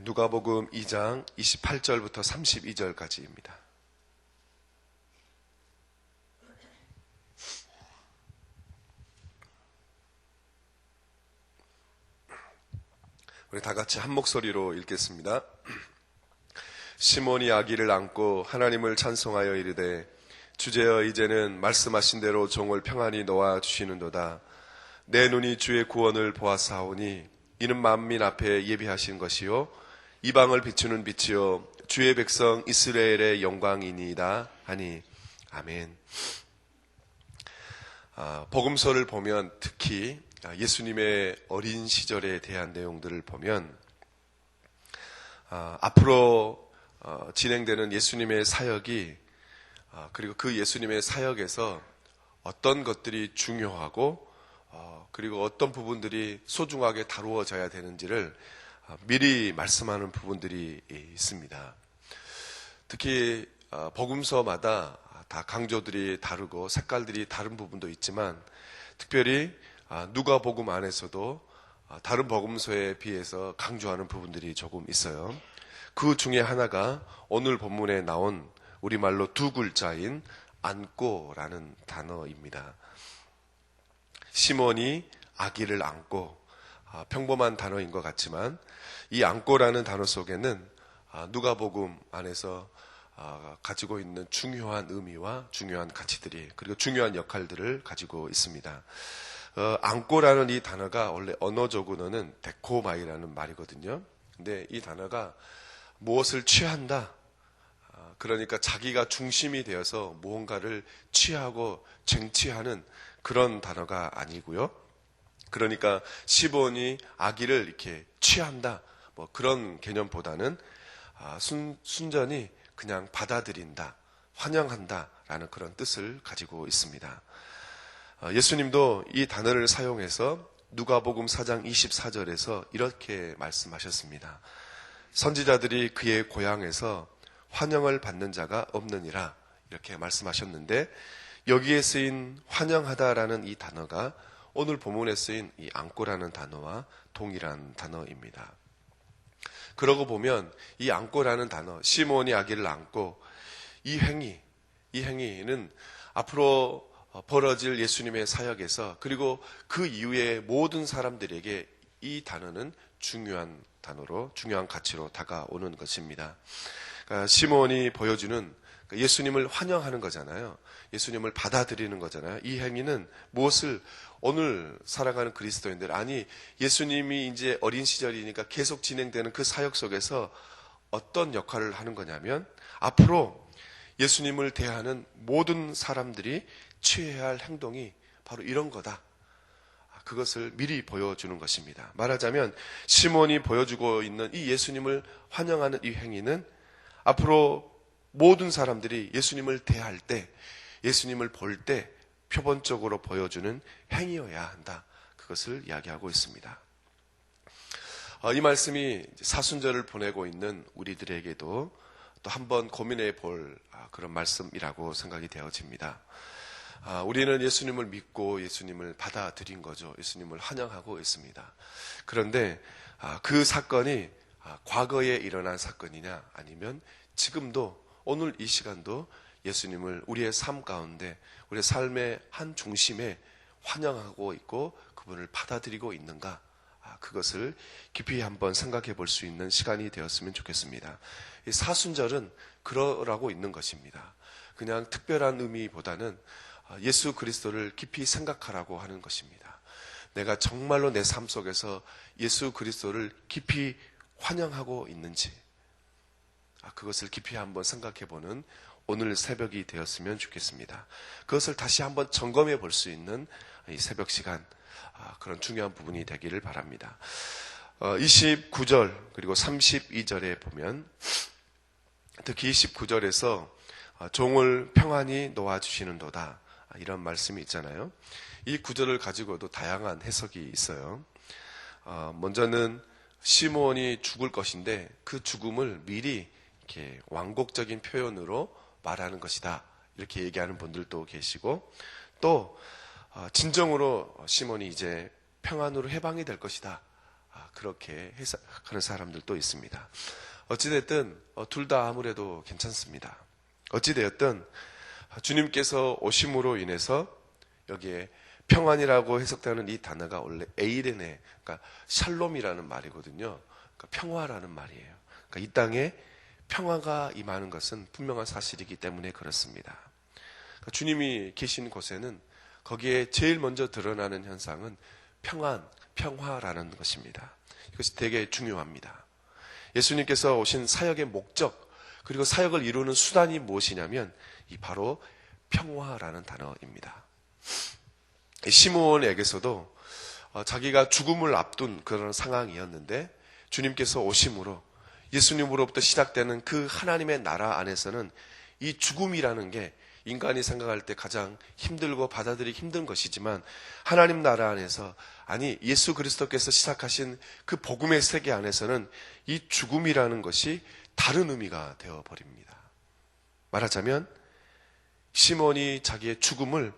누가복음 2장 28절부터 32절까지입니다. 우리 다 같이 한 목소리로 읽겠습니다. 시몬이 아기를 안고 하나님을 찬송하여 이르되 주제여 이제는 말씀하신 대로 종을 평안히 놓아 주시는도다. 내 눈이 주의 구원을 보았사오니 이는 만민 앞에 예비하신 것이요 이방을 비추는 빛이요 주의 백성 이스라엘의 영광이니이다 하니 아멘. 복음서를 보면 특히 예수님의 어린 시절에 대한 내용들을 보면 앞으로 진행되는 예수님의 사역이 그리고 그 예수님의 사역에서 어떤 것들이 중요하고 그리고 어떤 부분들이 소중하게 다루어져야 되는지를 미리 말씀하는 부분들이 있습니다. 특히 복음서마다 다 강조들이 다르고 색깔들이 다른 부분도 있지만 특별히 누가복음 안에서도 다른 복음서에 비해서 강조하는 부분들이 조금 있어요. 그 중에 하나가 오늘 본문에 나온 우리말로 두 글자인 안고라는 단어입니다. 시몬이 아기를 안고, 평범한 단어인 것 같지만 이 안고라는 단어 속에는 누가복음 안에서 가지고 있는 중요한 의미와 중요한 가치들이 그리고 중요한 역할들을 가지고 있습니다. 안고라는 이 단어가 원래 언어적으로는 데코마이라는 말이거든요. 근데 이 단어가 무엇을 취한다, 그러니까 자기가 중심이 되어서 무언가를 취하고 쟁취하는 그런 단어가 아니고요. 그러니까 시몬이 아기를 이렇게 취한다, 뭐 그런 개념보다는 순전히 그냥 받아들인다, 환영한다라는 그런 뜻을 가지고 있습니다. 예수님도 이 단어를 사용해서 누가복음 4장 24절에서 이렇게 말씀하셨습니다. 선지자들이 그의 고향에서 환영을 받는 자가 없느니라 이렇게 말씀하셨는데 여기에 쓰인 환영하다라는 이 단어가 오늘 본문에 쓰인 이 안고라는 단어와 동일한 단어입니다. 그러고 보면 이 안고라는 단어, 시몬이 아기를 안고 이 행위는 앞으로 벌어질 예수님의 사역에서 그리고 그 이후에 모든 사람들에게 이 단어는 중요한 단어로 중요한 가치로 다가오는 것입니다. 그러니까 시몬이 보여주는 예수님을 환영하는 거잖아요. 예수님을 받아들이는 거잖아요. 이 행위는 무엇을 오늘 살아가는 그리스도인들, 아니 예수님이 이제 어린 시절이니까 계속 진행되는 그 사역 속에서 어떤 역할을 하는 거냐면 앞으로 예수님을 대하는 모든 사람들이 취해야 할 행동이 바로 이런 거다. 그것을 미리 보여주는 것입니다. 말하자면 시몬이 보여주고 있는 이 예수님을 환영하는 이 행위는 앞으로 모든 사람들이 예수님을 대할 때, 예수님을 볼 때 표본적으로 보여주는 행위여야 한다. 그것을 이야기하고 있습니다. 이 말씀이 사순절을 보내고 있는 우리들에게도 또 한번 고민해 볼 그런 말씀이라고 생각이 되어집니다. 우리는 예수님을 믿고 예수님을 받아들인 거죠. 예수님을 환영하고 있습니다. 그런데 그 사건이 과거에 일어난 사건이냐 아니면 지금도 오늘 이 시간도 예수님을 우리의 삶 가운데 우리의 삶의 한 중심에 환영하고 있고 그분을 받아들이고 있는가, 그것을 깊이 한번 생각해 볼 수 있는 시간이 되었으면 좋겠습니다. 이 사순절은 그러라고 있는 것입니다. 그냥 특별한 의미보다는 예수 그리스도를 깊이 생각하라고 하는 것입니다. 내가 정말로 내 삶 속에서 예수 그리스도를 깊이 환영하고 있는지, 그것을 깊이 한번 생각해보는 오늘 새벽이 되었으면 좋겠습니다. 그것을 다시 한번 점검해 볼 수 있는 이 새벽 시간, 그런 중요한 부분이 되기를 바랍니다. 29절 그리고 32절에 보면 특히 29절에서 종을 평안히 놓아주시는도다, 이런 말씀이 있잖아요. 이 구절을 가지고도 다양한 해석이 있어요. 먼저는 시몬이 죽을 것인데 그 죽음을 미리 이렇게 완곡적인 표현으로 말하는 것이다, 이렇게 얘기하는 분들도 계시고, 또 진정으로 시몬이 이제 평안으로 해방이 될 것이다, 그렇게 해석하는 사람들도 있습니다. 어찌됐든 둘 다 아무래도 괜찮습니다. 어찌되었든 주님께서 오심으로 인해서 여기에 평안이라고 해석되는 이 단어가 원래 에이레네, 그러니까 샬롬이라는 말이거든요. 그러니까 평화라는 말이에요. 그러니까 이 땅에 평화가 임하는 것은 분명한 사실이기 때문에 그렇습니다. 그러니까 주님이 계신 곳에는 거기에 제일 먼저 드러나는 현상은 평화라는 것입니다. 이것이 되게 중요합니다. 예수님께서 오신 사역의 목적, 그리고 사역을 이루는 수단이 무엇이냐면 이 바로 평화라는 단어입니다. 시므온에게서도 자기가 죽음을 앞둔 그런 상황이었는데 주님께서 오심으로 예수님으로부터 시작되는 그 하나님의 나라 안에서는 이 죽음이라는 게 인간이 생각할 때 가장 힘들고 받아들이기 힘든 것이지만 하나님 나라 안에서, 아니 예수 그리스도께서 시작하신 그 복음의 세계 안에서는 이 죽음이라는 것이 다른 의미가 되어버립니다. 말하자면 시몬이 자기의 죽음을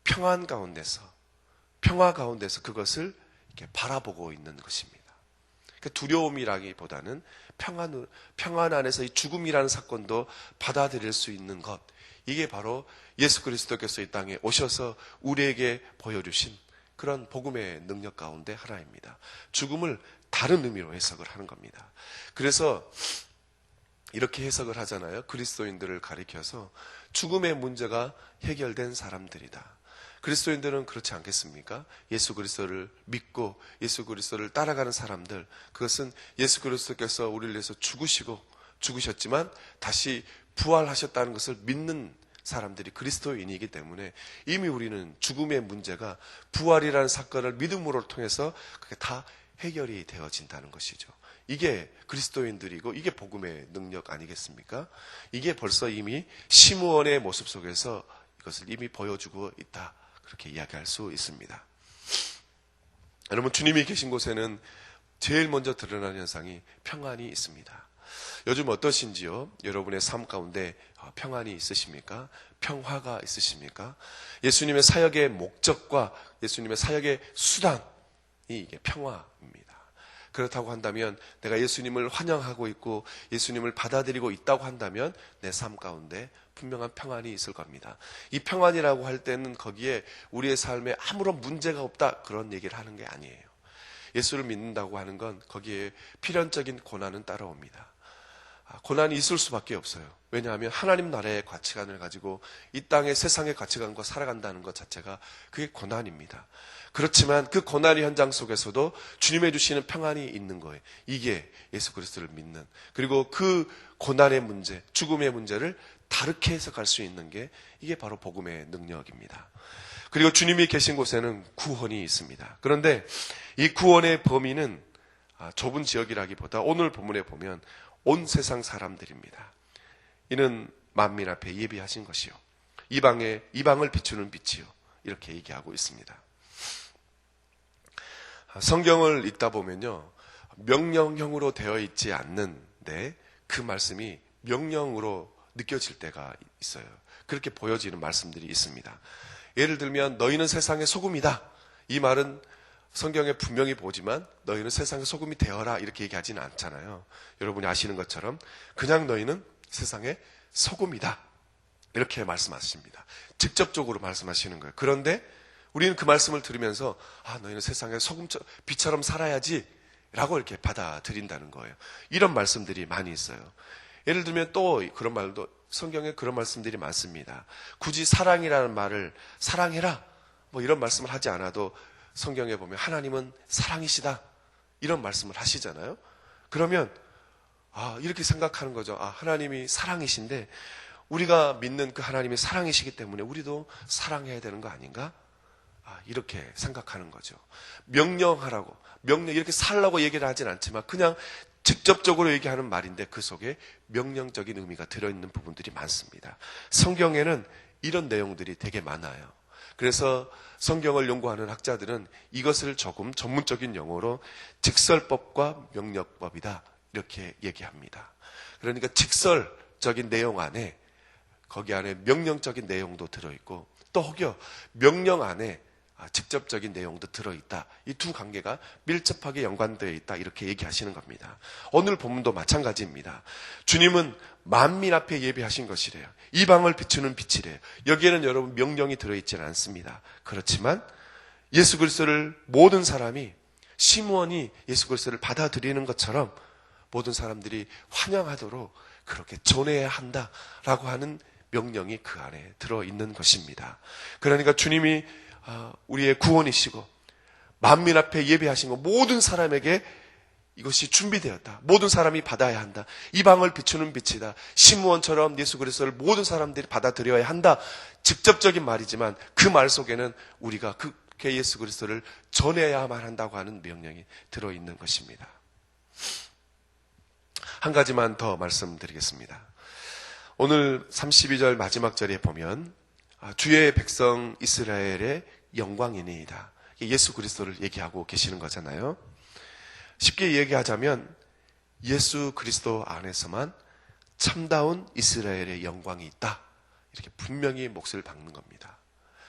평화 가운데서 그것을 이렇게 바라보고 있는 것입니다. 두려움이라기보다는 평안 안에서 이 죽음이라는 사건도 받아들일 수 있는 것, 이게 바로 예수 그리스도께서 이 땅에 오셔서 우리에게 보여주신 그런 복음의 능력 가운데 하나입니다. 죽음을 다른 의미로 해석을 하는 겁니다. 그래서 이렇게 해석을 하잖아요. 그리스도인들을 가리켜서 죽음의 문제가 해결된 사람들이다. 그리스도인들은 그렇지 않겠습니까? 예수 그리스도를 믿고 예수 그리스도를 따라가는 사람들, 그것은 예수 그리스도께서 우리를 위해서 죽으셨지만 다시 부활하셨다는 것을 믿는 사람들이 그리스도인이기 때문에 이미 우리는 죽음의 문제가 부활이라는 사건을 믿음으로 통해서 그게 다 해결이 되어진다는 것이죠. 이게 그리스도인들이고 이게 복음의 능력 아니겠습니까? 이게 벌써 이미 시므온의 모습 속에서 이것을 이미 보여주고 있다, 그렇게 이야기할 수 있습니다. 여러분, 주님이 계신 곳에는 제일 먼저 드러나는 현상이 평안이 있습니다. 요즘 어떠신지요? 여러분의 삶 가운데 평안이 있으십니까? 평화가 있으십니까? 예수님의 사역의 목적과 예수님의 사역의 수단이 이게 평화입니다. 그렇다고 한다면 내가 예수님을 환영하고 있고 예수님을 받아들이고 있다고 한다면 내 삶 가운데 분명한 평안이 있을 겁니다. 이 평안이라고 할 때는 거기에 우리의 삶에 아무런 문제가 없다, 그런 얘기를 하는 게 아니에요. 예수를 믿는다고 하는 건 거기에 필연적인 고난은 따라옵니다. 고난이 있을 수밖에 없어요. 왜냐하면 하나님 나라의 가치관을 가지고 이 땅의 세상의 가치관과 살아간다는 것 자체가 그게 고난입니다. 그렇지만 그 고난의 현장 속에서도 주님의 주시는 평안이 있는 거예요. 이게 예수 그리스도를 믿는, 그리고 그 고난의 문제, 죽음의 문제를 다르게 해석할 수 있는 게 이게 바로 복음의 능력입니다. 그리고 주님이 계신 곳에는 구원이 있습니다. 그런데 이 구원의 범위는 좁은 지역이라기보다 오늘 본문에 보면 온 세상 사람들입니다. 이는 만민 앞에 예비하신 것이요, 이방을 비추는 빛이요, 이렇게 얘기하고 있습니다. 성경을 읽다 보면요, 명령형으로 되어 있지 않는데 그 말씀이 명령으로 느껴질 때가 있어요. 그렇게 보여지는 말씀들이 있습니다. 예를 들면 너희는 세상의 소금이다, 이 말은 성경에 분명히 보지만 너희는 세상의 소금이 되어라 이렇게 얘기하지는 않잖아요. 여러분이 아시는 것처럼 그냥 너희는 세상의 소금이다, 이렇게 말씀하십니다. 직접적으로 말씀하시는 거예요. 그런데 우리는 그 말씀을 들으면서 너희는 세상의 빛처럼 살아야지 라고 이렇게 받아들인다는 거예요. 이런 말씀들이 많이 있어요. 예를 들면 또 그런 말도 성경에 그런 말씀들이 많습니다. 굳이 사랑이라는 말을 사랑해라 뭐 이런 말씀을 하지 않아도 성경에 보면 하나님은 사랑이시다 이런 말씀을 하시잖아요. 그러면 이렇게 생각하는 거죠. 하나님이 사랑이신데 우리가 믿는 그 하나님이 사랑이시기 때문에 우리도 사랑해야 되는 거 아닌가? 이렇게 생각하는 거죠. 명령하라고, 이렇게 살라고 얘기를 하진 않지만 그냥 직접적으로 얘기하는 말인데 그 속에 명령적인 의미가 들어있는 부분들이 많습니다. 성경에는 이런 내용들이 되게 많아요. 그래서 성경을 연구하는 학자들은 이것을 조금 전문적인 용어로 직설법과 명령법이다 이렇게 얘기합니다. 그러니까 직설적인 내용 안에 거기 안에 명령적인 내용도 들어있고 또 혹여 명령 안에 직접적인 내용도 들어있다. 이 두 관계가 밀접하게 연관되어 있다. 이렇게 얘기하시는 겁니다. 오늘 본문도 마찬가지입니다. 주님은 만민 앞에 예비하신 것이래요. 이방을 비추는 빛이래요. 여기에는 여러분 명령이 들어있지는 않습니다. 그렇지만 예수 그리스도를 모든 사람이, 시므온이 예수 그리스도를 받아들이는 것처럼 모든 사람들이 환영하도록 그렇게 전해야 한다라고 하는 명령이 그 안에 들어있는 것입니다. 그러니까 주님이 우리의 구원이시고 만민 앞에 예비하신 것, 모든 사람에게 이것이 준비되었다. 모든 사람이 받아야 한다. 이방을 비추는 빛이다. 시므온처럼 예수 그리스도를 모든 사람들이 받아들여야 한다. 직접적인 말이지만 그 말 속에는 우리가 그렇게 예수 그리스도를 전해야만 한다고 하는 명령이 들어있는 것입니다. 한 가지만 더 말씀드리겠습니다. 오늘 32절 마지막 절에 보면 주의 백성 이스라엘의 영광이니이다. 예수 그리스도를 얘기하고 계시는 거잖아요. 쉽게 얘기하자면 예수 그리스도 안에서만 참다운 이스라엘의 영광이 있다. 이렇게 분명히 몫을 박는 겁니다.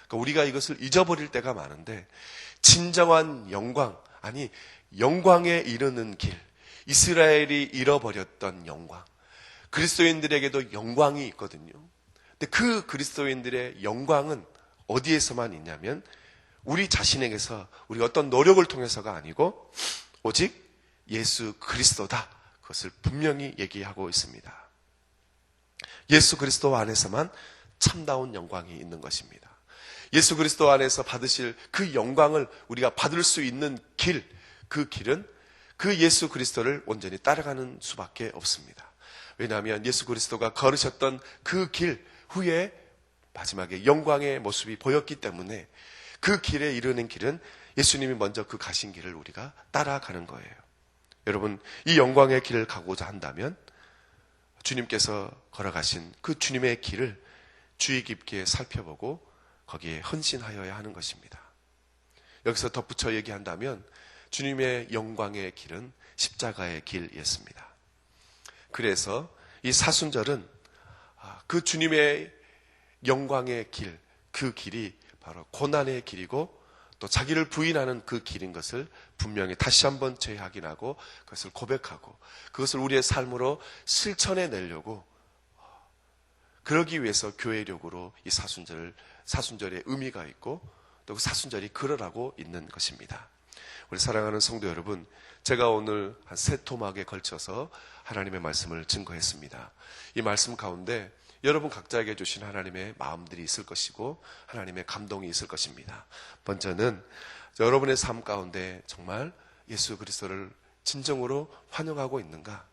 그러니까 우리가 이것을 잊어버릴 때가 많은데 진정한 영광, 아니 영광에 이르는 길, 이스라엘이 잃어버렸던 영광, 그리스도인들에게도 영광이 있거든요. 근데 그 그리스도인들의 영광은 어디에서만 있냐면 우리 자신에게서, 우리 어떤 노력을 통해서가 아니고 오직 예수 그리스도다. 그것을 분명히 얘기하고 있습니다. 예수 그리스도 안에서만 참다운 영광이 있는 것입니다. 예수 그리스도 안에서 받으실 그 영광을 우리가 받을 수 있는 길, 그 길은 그 예수 그리스도를 온전히 따라가는 수밖에 없습니다. 왜냐하면 예수 그리스도가 걸으셨던 그 길 후에 마지막에 영광의 모습이 보였기 때문에 그 길에 이르는 길은 예수님이 먼저 그 가신 길을 우리가 따라가는 거예요. 여러분, 이 영광의 길을 가고자 한다면 주님께서 걸어가신 그 주님의 길을 주의 깊게 살펴보고 거기에 헌신하여야 하는 것입니다. 여기서 덧붙여 얘기한다면 주님의 영광의 길은 십자가의 길이었습니다. 그래서 이 사순절은 그 주님의 영광의 길, 그 길이 바로 고난의 길이고 또 자기를 부인하는 그 길인 것을 분명히 다시 한번 재확인하고 그것을 고백하고 그것을 우리의 삶으로 실천해 내려고, 그러기 위해서 교회력으로 이 사순절의 의미가 있고 또 그 사순절이 그러라고 있는 것입니다. 우리 사랑하는 성도 여러분, 제가 오늘 한 세 토막에 걸쳐서 하나님의 말씀을 증거했습니다. 이 말씀 가운데 여러분 각자에게 주신 하나님의 마음들이 있을 것이고 하나님의 감동이 있을 것입니다. 먼저는 여러분의 삶 가운데 정말 예수 그리스도를 진정으로 환영하고 있는가?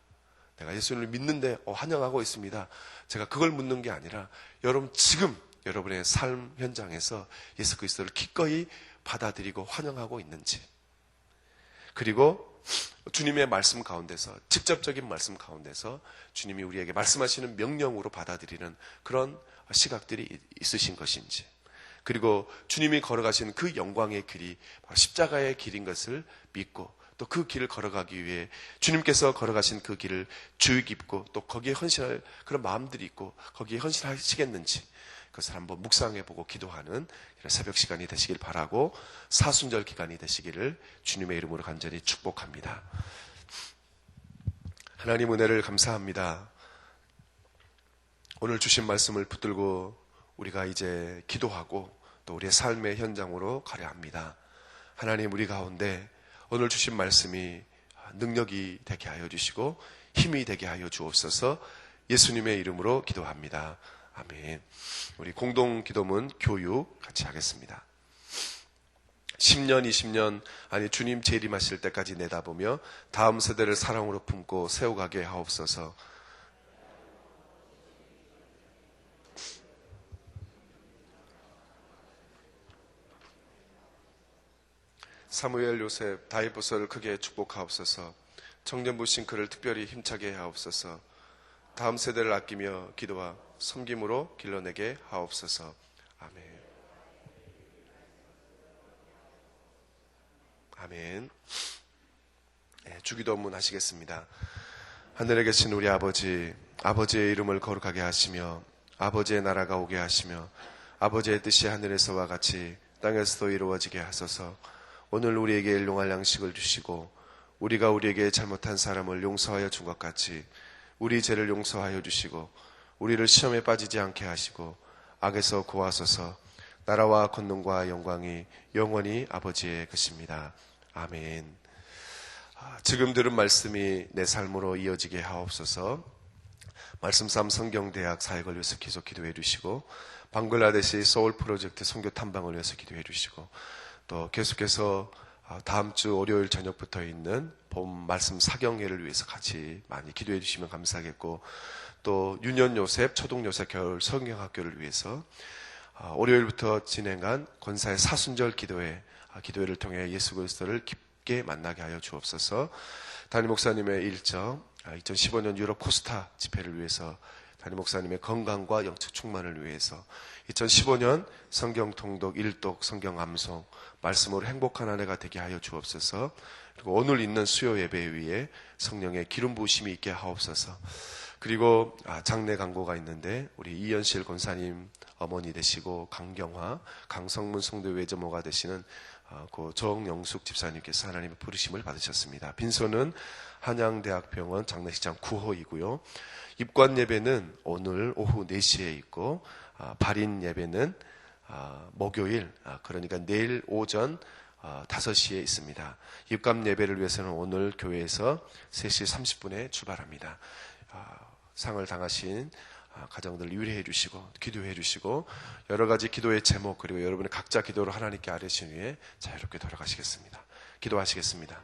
내가 예수님을 믿는데 환영하고 있습니다. 제가 그걸 묻는 게 아니라 여러분 지금 여러분의 삶 현장에서 예수 그리스도를 기꺼이 받아들이고 환영하고 있는지, 그리고 주님의 말씀 가운데서, 직접적인 말씀 가운데서 주님이 우리에게 말씀하시는 명령으로 받아들이는 그런 시각들이 있으신 것인지, 그리고 주님이 걸어가신 그 영광의 길이 십자가의 길인 것을 믿고 또 그 길을 걸어가기 위해 주님께서 걸어가신 그 길을 주의 깊고 또 거기에 헌신할 그런 마음들이 있고 거기에 헌신하시겠는지, 그것을 한번 묵상해보고 기도하는 이런 새벽 시간이 되시길 바라고 사순절 기간이 되시기를 주님의 이름으로 간절히 축복합니다. 하나님 은혜를 감사합니다. 오늘 주신 말씀을 붙들고 우리가 이제 기도하고 또 우리의 삶의 현장으로 가려 합니다. 하나님, 우리 가운데 오늘 주신 말씀이 능력이 되게 하여 주시고 힘이 되게 하여 주옵소서. 예수님의 이름으로 기도합니다. 아멘. 우리 공동 기도문 교육 같이 하겠습니다. 10년, 20년, 아니 주님 재림하실 때까지 내다보며 다음 세대를 사랑으로 품고 세워가게 하옵소서. 사무엘, 요셉, 다윗부서를 크게 축복하옵소서. 청년부 싱크를 특별히 힘차게 하옵소서. 다음 세대를 아끼며 기도와 섬김으로 길러내게 하옵소서. 아멘. 아멘. 네, 주기도문 하시겠습니다. 하늘에 계신 우리 아버지, 아버지의 이름을 거룩하게 하시며 아버지의 나라가 오게 하시며 아버지의 뜻이 하늘에서와 같이 땅에서도 이루어지게 하소서. 오늘 우리에게 일용할 양식을 주시고 우리가 우리에게 잘못한 사람을 용서하여 준 것 같이 우리 죄를 용서하여 주시고 우리를 시험에 빠지지 않게 하시고 악에서 구하소서. 나라와 권능과 영광이 영원히 아버지의 것입니다. 아멘. 지금 들은 말씀이 내 삶으로 이어지게 하옵소서. 말씀 삶 성경대학 사역을 위해서 계속 기도해 주시고 방글라데시 소울 프로젝트 선교 탐방을 위해서 기도해 주시고 또 계속해서 다음 주 월요일 저녁부터 있는 봄 말씀 사경회를 위해서 같이 많이 기도해 주시면 감사하겠고 또 유년 요셉, 초동 요셉 겨울 성경학교를 위해서 월요일부터 진행한 권사의 사순절 기도회를 통해 예수 그리스도를 깊게 만나게 하여 주옵소서. 담임 목사님의 일정 2015년 유럽 코스타 집회를 위해서 담임 목사님의 건강과 영적 충만을 위해서 2015년 성경 통독, 일독, 성경 암송 말씀으로 행복한 한 해가 되게 하여 주옵소서. 그리고 오늘 있는 수요 예배 위에 성령의 기름 부으심이 있게 하옵소서. 그리고 장례 광고가 있는데 우리 이현실 권사님 어머니 되시고 강경화, 강성문 성도 외조모가 되시는 그 정영숙 집사님께서 하나님의 부르심을 받으셨습니다. 빈소는 한양대학병원 장례식장 9호이고요. 입관 예배는 오늘 오후 4시에 있고 발인 예배는 목요일 그러니까 내일 오전 5시에 있습니다. 입감 예배를 위해서는 오늘 교회에서 3시 30분에 출발합니다. 상을 당하신 가정들 위로해 주시고 기도해 주시고 여러 가지 기도의 제목 그리고 여러분의 각자 기도로 하나님께 아뢰신 후에 자유롭게 돌아가시겠습니다. 기도하시겠습니다.